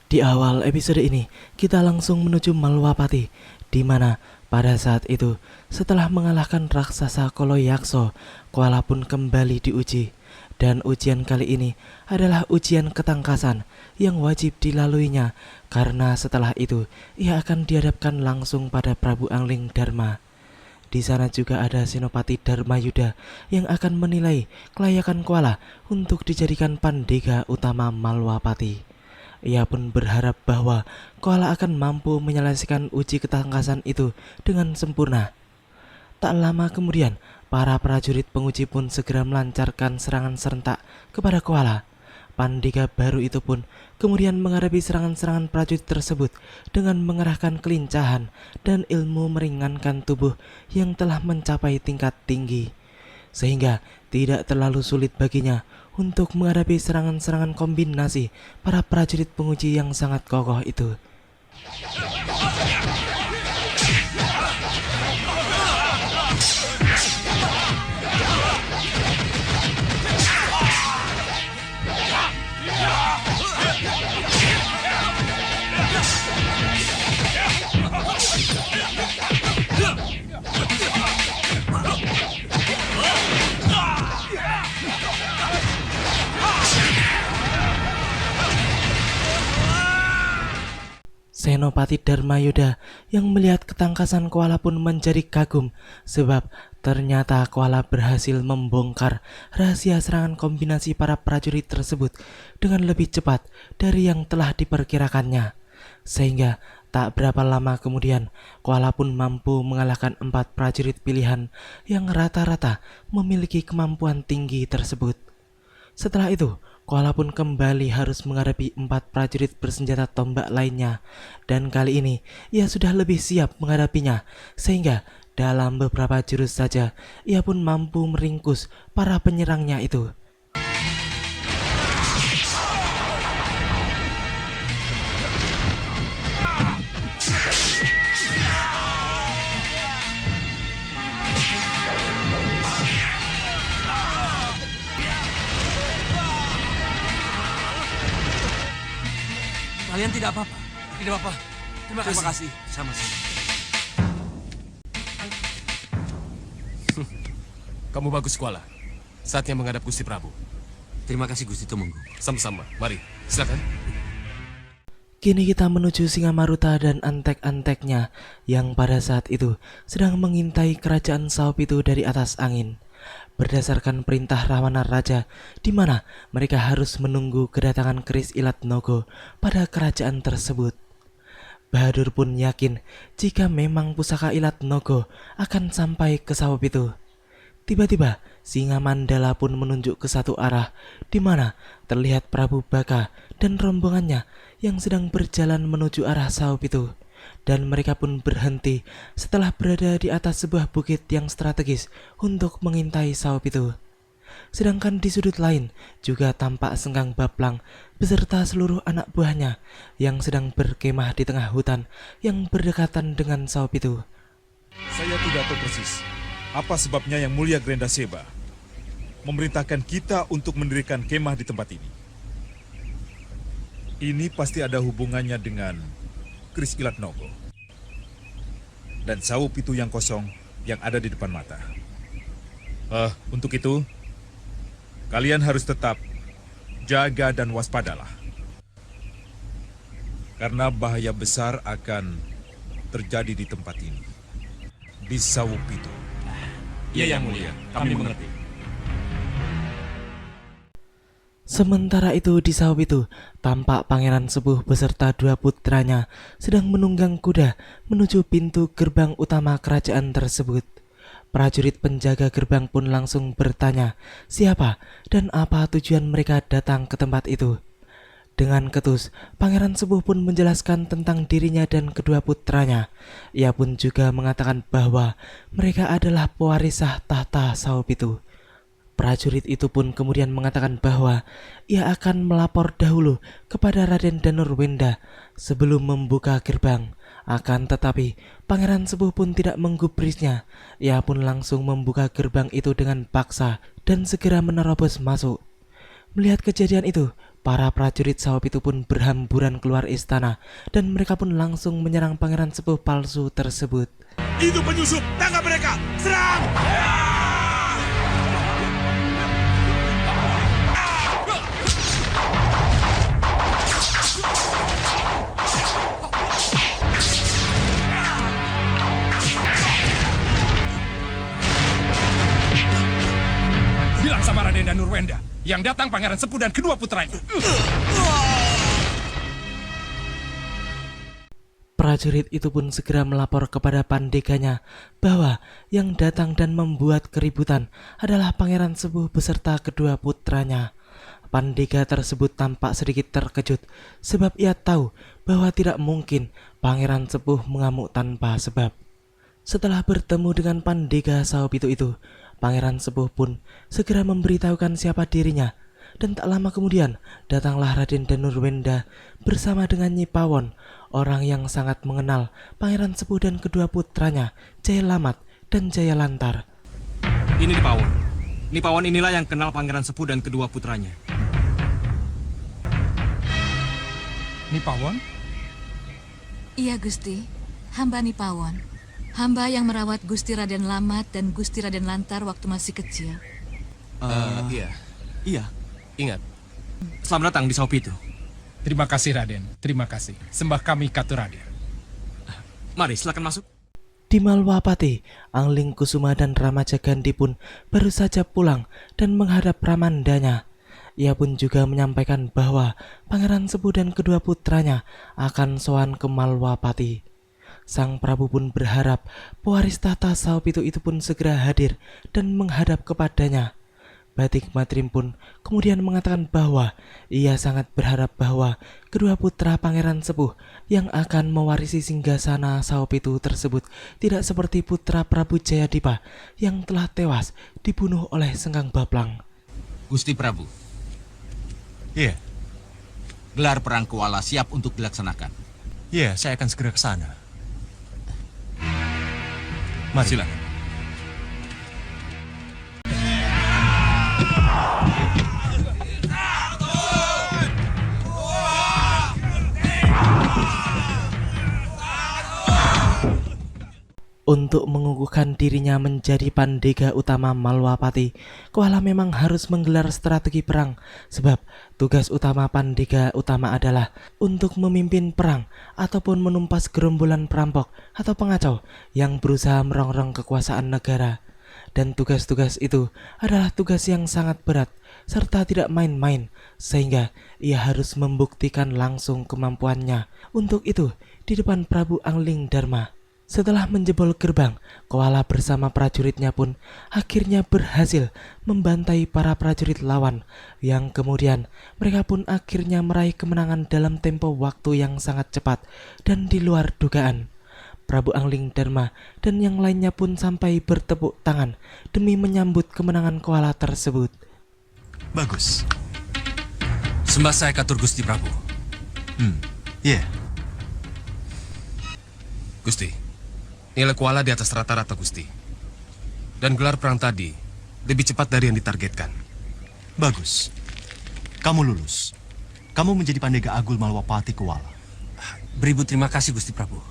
Di awal episode ini, kita langsung menuju Malwapati, di mana pada saat itu, setelah mengalahkan raksasa Koloyakso, Koala pun kembali diuji. Dan ujian kali ini adalah ujian ketangkasan yang wajib dilaluinya, karena setelah itu ia akan dihadapkan langsung pada Prabu Angling Dharma. Di sana juga ada Senopati Dharmayuda yang akan menilai kelayakan Koala untuk dijadikan pandega utama Malwapati. Ia pun berharap bahwa Koala akan mampu menyelesaikan uji ketangkasan itu dengan sempurna. Tak lama kemudian, para prajurit penguji pun segera melancarkan serangan serentak kepada Koala. Pandega baru itu pun kemudian menghadapi serangan-serangan prajurit tersebut dengan mengerahkan kelincahan dan ilmu meringankan tubuh yang telah mencapai tingkat tinggi, sehingga tidak terlalu sulit baginya untuk menghadapi serangan-serangan kombinasi para prajurit penguji yang sangat kokoh itu. Senopati Dharmayuda yang melihat ketangkasan Koala pun menjadi kagum, sebab ternyata Koala berhasil membongkar rahasia serangan kombinasi para prajurit tersebut dengan lebih cepat dari yang telah diperkirakannya. Sehingga tak berapa lama kemudian Koala pun mampu mengalahkan 4 prajurit pilihan yang rata-rata memiliki kemampuan tinggi tersebut. Setelah itu, Koala pun kembali harus menghadapi 4 prajurit bersenjata tombak lainnya, dan kali ini ia sudah lebih siap menghadapinya, sehingga dalam beberapa jurus saja ia pun mampu meringkus para penyerangnya itu. Kalian tidak apa-apa? Tidak apa-apa. Terima kasih. Sama-sama. Kamu bagus, Koala. Saatnya menghadap Gusti Prabu. Terima kasih Gusti Tumenggung. Sama-sama. Mari, silakan. Kini kita menuju Singamaruta dan antek-anteknya yang pada saat itu sedang mengintai kerajaan Saupitu dari atas angin. Berdasarkan perintah Rawana Raja, di mana mereka harus menunggu kedatangan keris Ilat Nogo pada kerajaan tersebut. Bahadur pun yakin jika memang pusaka Ilat Nogo akan sampai ke Saupitu. Tiba-tiba, Singa Mandala pun menunjuk ke satu arah, di mana terlihat Prabu Baka dan rombongannya yang sedang berjalan menuju arah Saupitu. Dan mereka pun berhenti setelah berada di atas sebuah bukit yang strategis untuk mengintai Saupitu. Sedangkan di sudut lain juga tampak Senggang Baplang beserta seluruh anak buahnya yang sedang berkemah di tengah hutan yang berdekatan dengan Saupitu. Saya tidak tahu persis apa sebabnya Yang Mulia Grenda Seba memerintahkan kita untuk mendirikan kemah di tempat ini. Ini pasti ada hubungannya dengan keris Ilat Nogo dan Saupitu yang kosong yang ada di depan mata. Untuk itu, kalian harus tetap jaga dan waspadalah. Karena bahaya besar akan terjadi di tempat ini. Di Saupitu. Iya, Yang Mulia. Kami mengerti. Sementara itu di Saupitu, tampak Pangeran Sepuh beserta 2 putranya sedang menunggang kuda menuju pintu gerbang utama kerajaan tersebut. Prajurit penjaga gerbang pun langsung bertanya siapa dan apa tujuan mereka datang ke tempat itu. Dengan ketus, Pangeran Sepuh pun menjelaskan tentang dirinya dan kedua putranya. Ia pun juga mengatakan bahwa mereka adalah pewarisah tahta Saupitu. Prajurit itu pun kemudian mengatakan bahwa ia akan melapor dahulu kepada Raden Danurwenda sebelum membuka gerbang. Akan tetapi, Pangeran Sepuh pun tidak menggubrisnya. Ia pun langsung membuka gerbang itu dengan paksa dan segera menerobos masuk. Melihat kejadian itu, para prajurit Sao Pitu pun berhamburan keluar istana dan mereka pun langsung menyerang pangeran sepuh palsu tersebut. Itu penyusup, tangkap mereka, serang! Bilang sama Raden Danurwenda, yang datang pangeran sepuh dan kedua putranya. Prajurit itu pun segera melapor kepada pandeganya bahwa yang datang dan membuat keributan adalah pangeran sepuh beserta kedua putranya. Pandega tersebut tampak sedikit terkejut sebab ia tahu bahwa tidak mungkin pangeran sepuh mengamuk tanpa sebab. Setelah bertemu dengan pandega Sao Pitu itu, pangeran sepuh pun segera memberitahukan siapa dirinya. Dan tak lama kemudian, datanglah Raden Danurwenda bersama dengan Nyi Pawon, orang yang sangat mengenal pangeran sepuh dan kedua putranya, Jaya Lamat dan Jaya Lantar. Ini Nipawon. Nipawon inilah yang kenal pangeran sepuh dan kedua putranya. Nipawon? Iya Gusti, hamba Nipawon. Hamba yang merawat Gusti Raden Lamat dan Gusti Raden Lantar waktu masih kecil. Iya. Iya. Ingat, Selamat datang di Sao Pitu. terima kasih Raden, terima kasih. Sembah kami Katu Raden. Mari, silakan masuk. Di Malwapati, Angling Kusuma dan Ramaja Gandhi pun baru saja pulang dan menghadap Pramandanya. Ia pun juga menyampaikan bahwa pangeran sepuh dan kedua putranya akan sowan ke Malwapati. Sang Prabu pun berharap pewaris tahta Sao Pitu itu pun segera hadir dan menghadap kepadanya. Batik Matrim pun kemudian mengatakan bahwa ia sangat berharap bahwa kedua putra pangeran sepuh yang akan mewarisi singgasana Sao Pitu tersebut tidak seperti putra Prabu Jayadipa yang telah tewas dibunuh oleh Sengkang Baplang. Gusti Prabu. Iya, Gelar perang Kuala siap untuk dilaksanakan. iya, saya akan segera ke sana. Mari. Silakan. Untuk mengukuhkan dirinya menjadi pandega utama Malwapati, Kuala memang harus menggelar strategi perang sebab tugas utama pandega utama adalah untuk memimpin perang ataupun menumpas gerombolan perampok atau pengacau yang berusaha merongrong kekuasaan negara. Dan tugas-tugas itu adalah tugas yang sangat berat serta tidak main-main sehingga ia harus membuktikan langsung kemampuannya untuk itu di depan Prabu Angling Dharma. Setelah menjebol gerbang, Kuala bersama prajuritnya pun akhirnya berhasil membantai para prajurit lawan yang kemudian mereka pun akhirnya meraih kemenangan dalam tempo waktu yang sangat cepat dan di luar dugaan. Prabu Angling Dharma dan yang lainnya pun sampai bertepuk tangan demi menyambut kemenangan Kuala tersebut. Bagus. Sembah saya Katur Gusti Prabu. Iya, Gusti, nilai Kuala di atas rata-rata Gusti. Dan gelar perang tadi lebih cepat dari yang ditargetkan. bagus. Kamu lulus. Kamu menjadi pandega Agul Malwapati Kuala. Beribu terima kasih Gusti Prabu.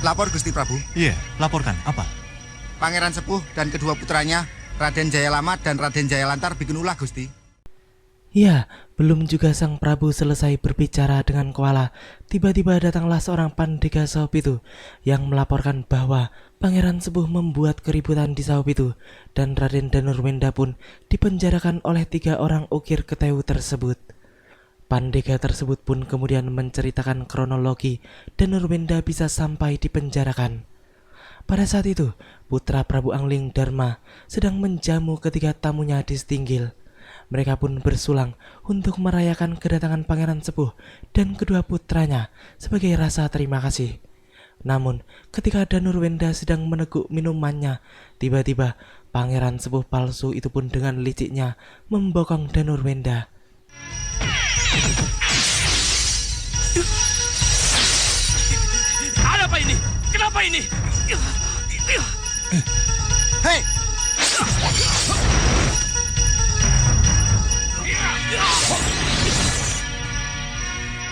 Lapor Gusti Prabu, Iya, laporkan. Apa? Pangeran Sepuh dan kedua putranya, Raden Jaya Lamat dan Raden Jaya Lantar bikin ulah Gusti. Ya, belum juga sang Prabu selesai berbicara dengan Kuala, tiba-tiba datanglah seorang pandega Sao Pitu yang melaporkan bahwa Pangeran Sepuh membuat keributan di Sao Pitu dan Raden Danurwenda pun dipenjarakan oleh 3 orang ukir keteu tersebut. Pandega tersebut pun kemudian menceritakan kronologi Danurwenda bisa sampai dipenjarakan. Pada saat itu, putra Prabu Angling Dharma sedang menjamu ketika tamunya disetinggil. Mereka pun bersulang untuk merayakan kedatangan Pangeran Sepuh dan kedua putranya sebagai rasa terima kasih. Namun, ketika Danurwenda sedang meneguk minumannya, tiba-tiba Pangeran Sepuh palsu itu pun dengan liciknya membokong Danurwenda. Ada apa ini? Kenapa ini? Hei!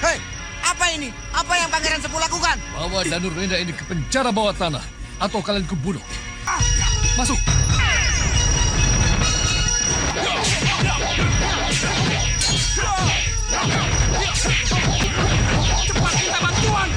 Hei, apa ini? Apa yang Pangeran Sepuh lakukan? Bawa Danur Wenda ini ke penjara bawah tanah, atau kalian kubunuh. Masuk! Cepat minta bantuan!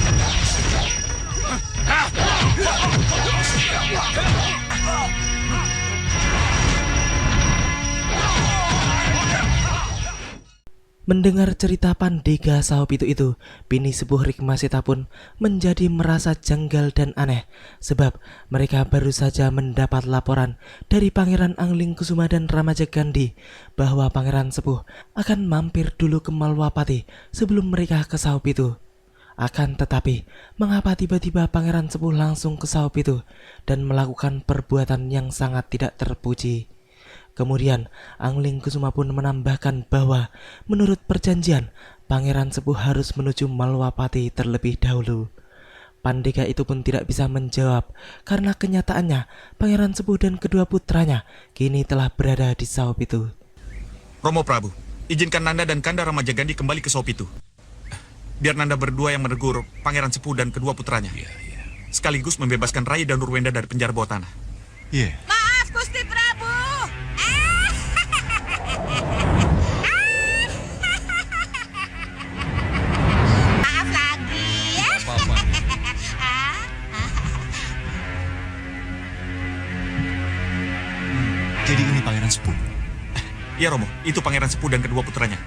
Mendengar cerita Pandega Saopitu itu, bini sepuh Rikmasita pun menjadi merasa janggal dan aneh, sebab mereka baru saja mendapat laporan dari Pangeran Anglingkusuma dan Ramaja Gandhi bahwa Pangeran Sepuh akan mampir dulu ke Malwapati sebelum mereka ke Saopitu. Akan tetapi, mengapa tiba-tiba Pangeran Sepuh langsung ke Saopitu dan melakukan perbuatan yang sangat tidak terpuji? Kemudian, Anglingkusuma pun menambahkan bahwa menurut perjanjian, Pangeran Sepuh harus menuju Malwapati terlebih dahulu. Pandega itu pun tidak bisa menjawab karena kenyataannya Pangeran Sepuh dan kedua putranya kini telah berada di Saopitu. Romo Prabu, izinkan Nanda dan Kanda Ramajagandhi kembali ke Saopitu. Biar Nanda berdua yang menegur Pangeran Sepuh dan kedua putranya. Sekaligus membebaskan Rai dan Nurwenda dari penjara bawah tanah. Iya. Maaf, Gusti Prabu. Maaf lagi ya. Apa-apa. Jadi ini Pangeran Sepuh. Iya Romo, itu Pangeran Sepuh dan kedua putranya.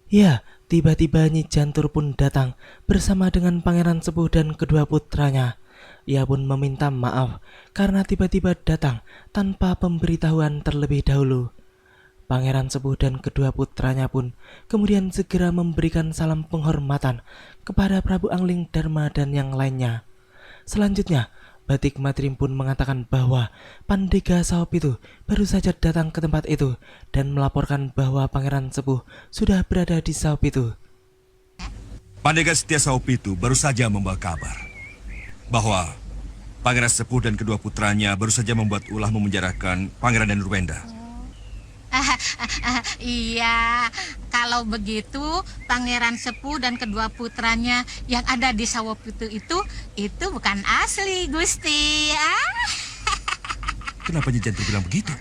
Ya, tiba-tiba Nyi Jantur pun datang bersama dengan Pangeran Sepuh dan kedua putranya. Ia pun meminta maaf karena tiba-tiba datang tanpa pemberitahuan terlebih dahulu. Pangeran Sepuh dan kedua putranya pun kemudian segera memberikan salam penghormatan kepada Prabu Angling Dharma dan yang lainnya. Selanjutnya, Batik Matrim pun mengatakan bahwa Pandega Saopitu baru saja datang ke tempat itu dan melaporkan bahwa Pangeran Sepuh sudah berada di Saopitu. Pandega Setia Saopitu baru saja membawa kabar bahwa Pangeran Sepuh dan kedua putranya baru saja membuat ulah memenjarakan Pangeran dan Nurwenda. Iya, kalau begitu Pangeran Sepuh dan kedua putranya yang ada di Sawopitu itu bukan asli, Gusti. Kenapa Nyi Jantur bilang begitu?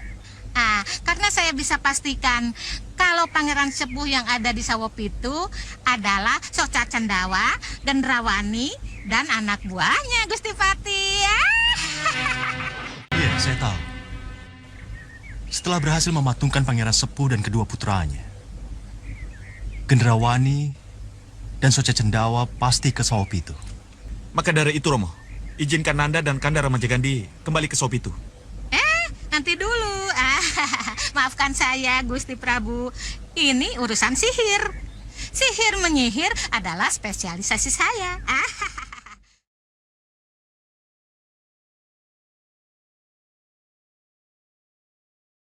Karena saya bisa pastikan kalau Pangeran Sepuh yang ada di Sawopitu adalah Soca Cendawa dan Rawani dan anak buahnya, Gusti Pati. Iya, saya tahu. Setelah berhasil mematungkan Pangeran Sepuh dan kedua putranya, Gendrawani dan Soca Cendawa pasti ke Sawopitu. Maka dari itu Romo, izinkan Nanda dan Kanda Ramajagandhi kembali ke Saopitu. Nanti dulu. Maafkan saya, Gusti Prabu. Ini urusan sihir. Sihir menyihir adalah spesialisasi saya.